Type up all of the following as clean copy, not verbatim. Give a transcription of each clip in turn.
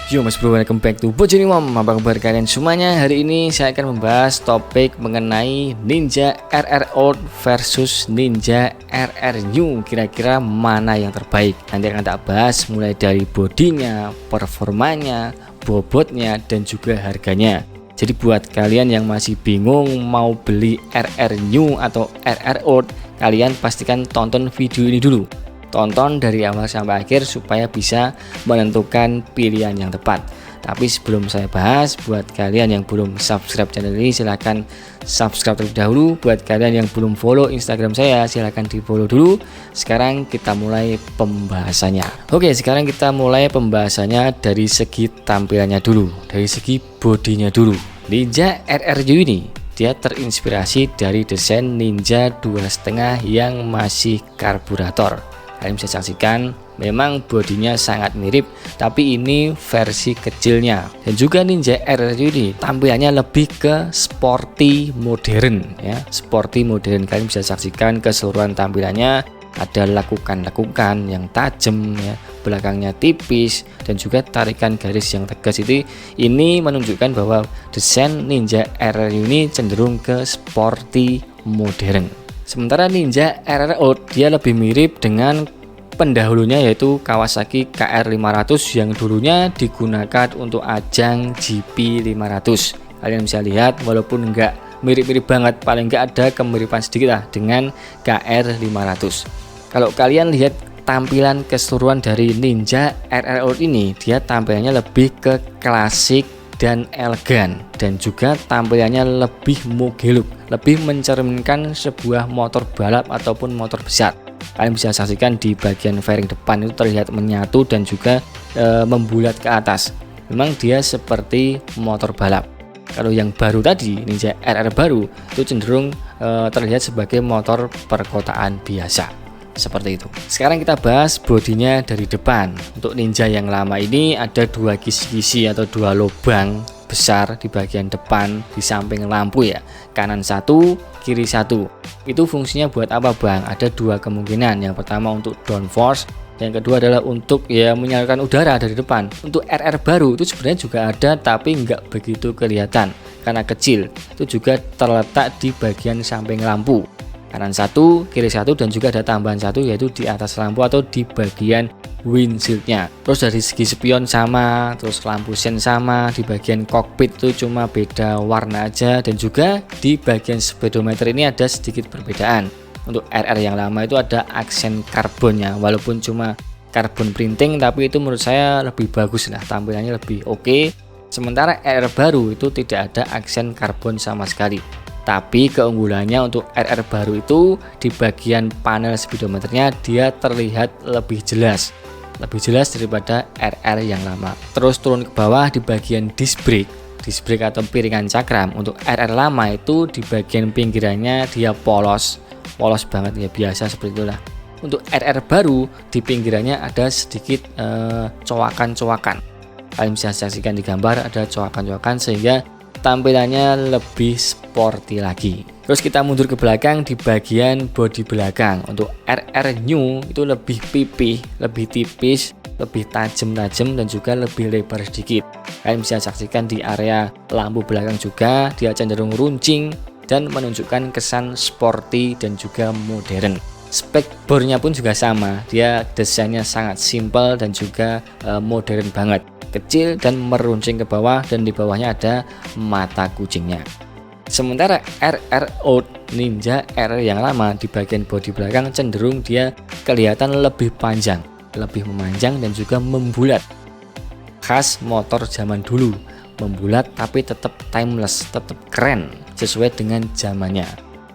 Yo mas bro, welcome back to Bojoni Mom. Apa kabar kalian semuanya? Hari ini saya akan membahas topik mengenai Ninja RR Old versus Ninja RR New. Kira-kira mana yang terbaik? Nanti akan tak bahas mulai dari bodinya, performanya, bobotnya, dan juga harganya. Jadi buat kalian yang masih bingung mau beli RR New atau RR Old, kalian pastikan tonton video ini dulu. Tonton dari awal sampai akhir supaya bisa menentukan pilihan yang tepat. Tapi sebelum saya bahas, buat kalian yang belum subscribe channel ini, silahkan subscribe terlebih dahulu. Buat kalian yang belum follow Instagram saya, silahkan di follow dulu. Sekarang kita mulai pembahasannya. Oke, sekarang kita mulai pembahasannya dari segi tampilannya dulu, dari segi bodinya dulu. Ninja RRU ini dia terinspirasi dari desain Ninja 2.5 yang masih karburator. Kalian bisa saksikan memang bodinya sangat mirip, tapi ini versi kecilnya. Dan juga Ninja RRU ini tampilannya lebih ke sporty modern ya, sporty modern. Kalian bisa saksikan keseluruhan tampilannya, ada lekukan-lekukan yang tajam ya, belakangnya tipis, dan juga tarikan garis yang tegas. Ini menunjukkan bahwa desain Ninja RRU ini cenderung ke sporty modern. Sementara Ninja RR Old dia lebih mirip dengan pendahulunya, yaitu Kawasaki KR500 yang dulunya digunakan untuk ajang GP500. Kalian bisa lihat walaupun enggak mirip-mirip banget, paling enggak ada kemiripan sedikit lah dengan KR500. Kalau kalian lihat tampilan keseluruhan dari Ninja RR Old ini, dia tampilannya lebih ke klasik dan elegan, dan juga tampilannya lebih moge look, lebih mencerminkan sebuah motor balap ataupun motor besar. Kalian bisa saksikan di bagian fairing depan itu terlihat menyatu dan juga membulat ke atas. Memang dia seperti motor balap. Kalau yang baru tadi, Ninja RR baru, itu cenderung terlihat sebagai motor perkotaan biasa. Seperti itu. Sekarang kita bahas bodinya dari depan. Untuk Ninja yang lama ini ada dua kisi-kisi atau dua lubang besar di bagian depan di samping lampu ya, kanan satu, kiri satu. Itu fungsinya buat apa bang? Ada dua kemungkinan. Yang pertama untuk downforce, yang kedua adalah untuk ya menyalurkan udara dari depan. Untuk RR baru itu sebenarnya juga ada, tapi nggak begitu kelihatan karena kecil. Itu juga terletak di bagian samping lampu, kanan satu, kiri satu, dan juga ada tambahan satu yaitu di atas lampu atau di bagian windshieldnya. Terus dari segi spion sama, terus lampu sen sama, di bagian kokpit itu cuma beda warna aja, dan juga di bagian speedometer ini ada sedikit perbedaan. Untuk RR yang lama itu ada aksen karbonnya, walaupun cuma karbon printing, tapi itu menurut saya lebih bagus lah, tampilannya lebih oke. Sementara RR baru itu tidak ada aksen karbon sama sekali. Tapi keunggulannya untuk RR baru itu di bagian panel speedometernya dia terlihat lebih jelas daripada RR yang lama. Terus turun ke bawah di bagian disc brake atau piringan cakram. Untuk RR lama itu di bagian pinggirannya dia polos banget ya, biasa seperti itulah. Untuk RR baru di pinggirannya ada sedikit cowakan-cowakan. Kalian bisa saksikan di gambar ada cowakan-cowakan sehingga tampilannya lebih sporty lagi. Terus kita mundur ke belakang di bagian bodi belakang. Untuk RR New itu lebih pipih, lebih tipis, lebih tajam dan juga lebih lebar sedikit. Kalian bisa saksikan di area lampu belakang juga dia cenderung runcing dan menunjukkan kesan sporty dan juga modern. Spek bornya pun juga sama, dia desainnya sangat simpel dan juga modern banget, kecil dan meruncing ke bawah, dan di bawahnya ada mata kucingnya. Sementara RR Old Ninja RR yang lama di bagian bodi belakang cenderung dia kelihatan lebih panjang, lebih memanjang dan juga membulat. Khas motor zaman dulu, membulat tapi tetap timeless, tetap keren sesuai dengan zamannya.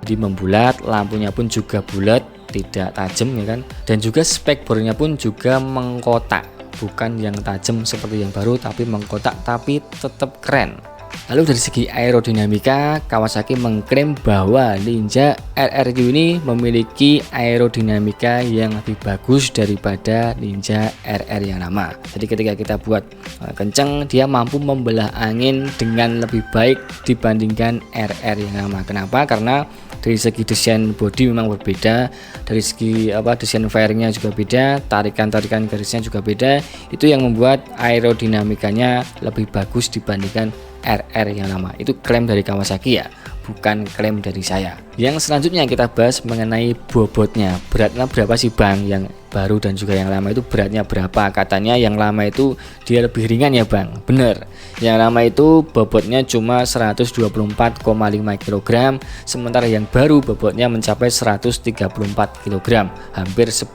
Jadi membulat, lampunya pun juga bulat, tidak tajam ya kan. Dan juga spek bornya pun juga mengkotak, bukan yang tajam seperti yang baru, tapi mengkotak, tapi tetap keren. Lalu dari segi aerodinamika, Kawasaki mengklaim bahwa Ninja RRU ini memiliki aerodinamika yang lebih bagus daripada Ninja RR yang lama. Jadi ketika kita buat kenceng, dia mampu membelah angin dengan lebih baik dibandingkan RR yang lama. Kenapa? Karena Dari segi desain bodi memang berbeda, dari segi desain fairingnya juga beda, tarikan garisnya juga beda. Itu yang membuat aerodinamikanya lebih bagus dibandingkan RR yang lama. Itu klaim dari Kawasaki ya, bukan klaim dari saya. Yang selanjutnya kita bahas mengenai bobotnya. Beratnya berapa sih Bang? Yang baru dan juga yang lama itu beratnya berapa? Katanya yang lama itu dia lebih ringan ya Bang. Bener, yang lama itu bobotnya cuma 124,5 kg, sementara yang baru bobotnya mencapai 134 kg, hampir 10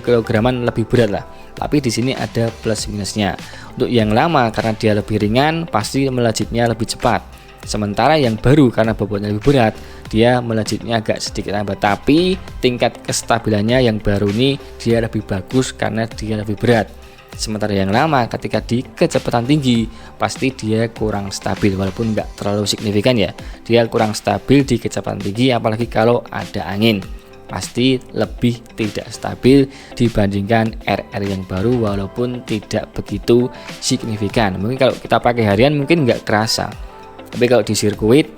kg lebih berat lah. Tapi di sini ada plus minusnya. Untuk yang lama karena dia lebih ringan, pasti melejitnya lebih cepat. Sementara yang baru karena bobotnya lebih berat, dia melejitnya agak sedikit lambat. Tapi tingkat kestabilannya yang baru ini dia lebih bagus karena dia lebih berat. Sementara yang lama ketika di kecepatan tinggi pasti dia kurang stabil, walaupun nggak terlalu signifikan ya. Dia kurang stabil di kecepatan tinggi, apalagi kalau ada angin. Pasti lebih tidak stabil dibandingkan RR yang baru, walaupun tidak begitu signifikan. Mungkin kalau kita pakai harian mungkin nggak kerasa, tapi kalau di sirkuit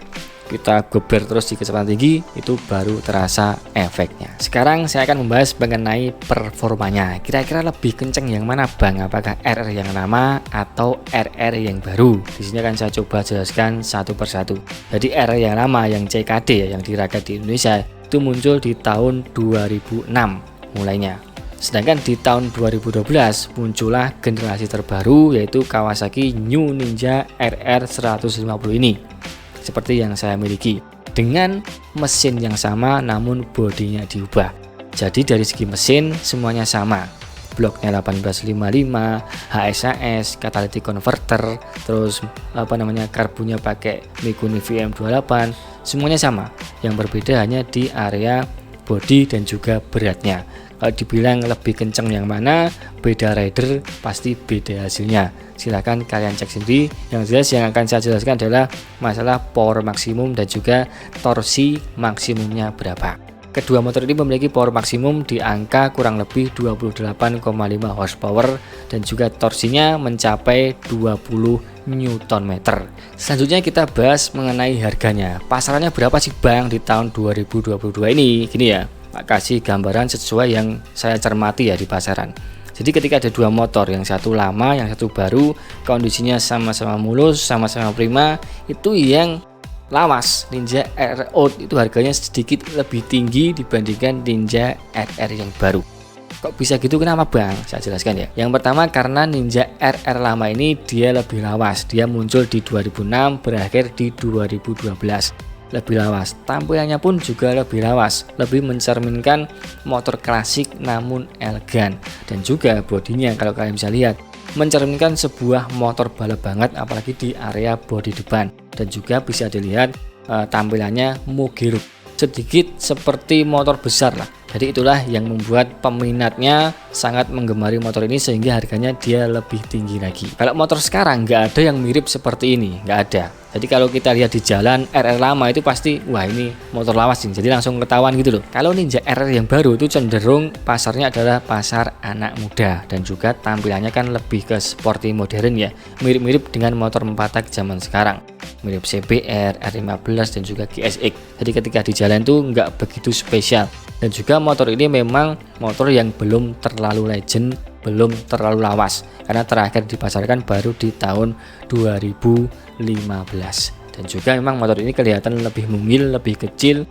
kita geber terus di kecepatan tinggi, itu baru terasa efeknya. Sekarang saya akan membahas mengenai performanya. Kira-kira lebih kenceng yang mana Bang? Apakah RR yang lama atau RR yang baru? Di sini akan saya coba jelaskan satu persatu. Jadi RR yang lama, yang CKD ya, yang diragat di Indonesia, itu muncul di tahun 2006 mulainya. Sedangkan di tahun 2012 muncullah generasi terbaru, yaitu Kawasaki New Ninja RR 150 ini, seperti yang saya miliki, dengan mesin yang sama namun bodinya diubah. Jadi dari segi mesin semuanya sama, bloknya 1855, HSAS, catalytic converter, terus karbonnya pakai Mikuni VM28, semuanya sama. Yang berbeda hanya di area bodi dan juga beratnya. Kalau dibilang lebih kenceng yang mana, beda rider pasti beda hasilnya. Silahkan kalian cek sendiri. Yang jelas yang akan saya jelaskan adalah masalah power maksimum dan juga torsi maksimumnya berapa. Kedua motor ini memiliki power maksimum di angka kurang lebih 28,5 horsepower dan juga torsinya mencapai 20 Nm. Selanjutnya kita bahas mengenai harganya. Pasarannya berapa sih Bang di tahun 2022 ini? Gini ya, Pak, kasih gambaran sesuai yang saya cermati ya di pasaran. Jadi ketika ada dua motor, yang satu lama, yang satu baru, kondisinya sama-sama mulus, sama-sama prima, itu yang lawas Ninja RR Out itu harganya sedikit lebih tinggi dibandingkan Ninja RR yang baru. Kok bisa gitu? Kenapa Bang? Saya jelaskan ya. Yang pertama karena Ninja RR lama ini dia lebih lawas. Dia muncul di 2006, berakhir di 2012. Lebih lawas. Tampilannya pun juga lebih lawas, lebih mencerminkan motor klasik namun elegan. Dan juga bodinya kalau kalian bisa lihat, mencerminkan sebuah motor balap banget, apalagi di area bodi depan. Dan juga bisa dilihat tampilannya Mugiru, sedikit seperti motor besar lah. Jadi itulah yang membuat peminatnya sangat menggemari motor ini sehingga harganya dia lebih tinggi lagi. Kalau motor sekarang nggak ada yang mirip seperti ini, nggak ada. Jadi kalau kita lihat di jalan RR lama itu pasti wah ini motor lawas nih, jadi langsung ketahuan gitu loh. Kalau Ninja RR yang baru itu cenderung pasarnya adalah pasar anak muda dan juga tampilannya kan lebih ke sporty modern ya, mirip-mirip dengan motor 4 tak zaman sekarang, mirip CBR, R15 dan juga GSX. Jadi ketika di jalan tuh nggak begitu spesial. Dan juga motor ini memang motor yang belum terlalu legend, belum terlalu lawas, karena terakhir dipasarkan baru di tahun 2015. Dan juga memang motor ini kelihatan lebih mungil, lebih kecil,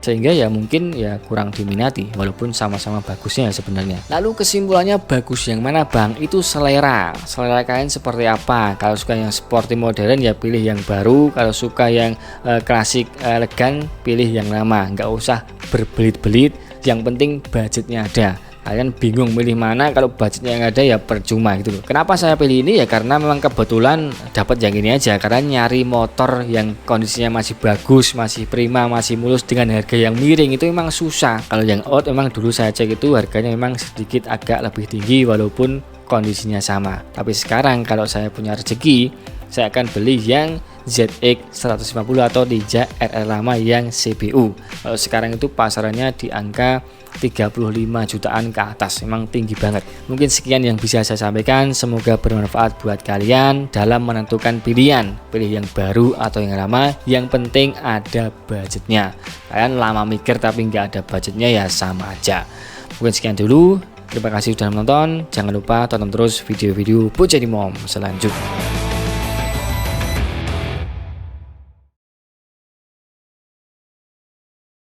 sehingga ya mungkin ya kurang diminati, walaupun sama-sama bagusnya sebenarnya. Lalu kesimpulannya bagus yang mana Bang? Itu selera kalian seperti apa. Kalau suka yang sporty modern ya pilih yang baru, kalau suka yang klasik elegan pilih yang lama. Nggak usah berbelit-belit, yang penting budgetnya ada. Kalian bingung milih mana, kalau budgetnya yang ada ya percuma gitu loh. Kenapa saya pilih ini ya karena memang kebetulan dapat yang ini aja, karena nyari motor yang kondisinya masih bagus, masih prima, masih mulus dengan harga yang miring itu memang susah. Kalau yang out memang dulu saya cek itu harganya memang sedikit agak lebih tinggi walaupun kondisinya sama. Tapi sekarang kalau saya punya rezeki, saya akan beli yang ZX 150 atau Ninja RR lama yang CBU. Kalau sekarang itu pasarannya di angka 35 jutaan ke atas, memang tinggi banget. Mungkin sekian yang bisa saya sampaikan, semoga bermanfaat buat kalian dalam menentukan pilihan, pilih yang baru atau yang lama, yang penting ada budgetnya. Kalian lama mikir tapi nggak ada budgetnya ya sama aja. Mungkin sekian dulu, terima kasih sudah menonton, jangan lupa tonton terus video-video Bocah di Mom selanjutnya.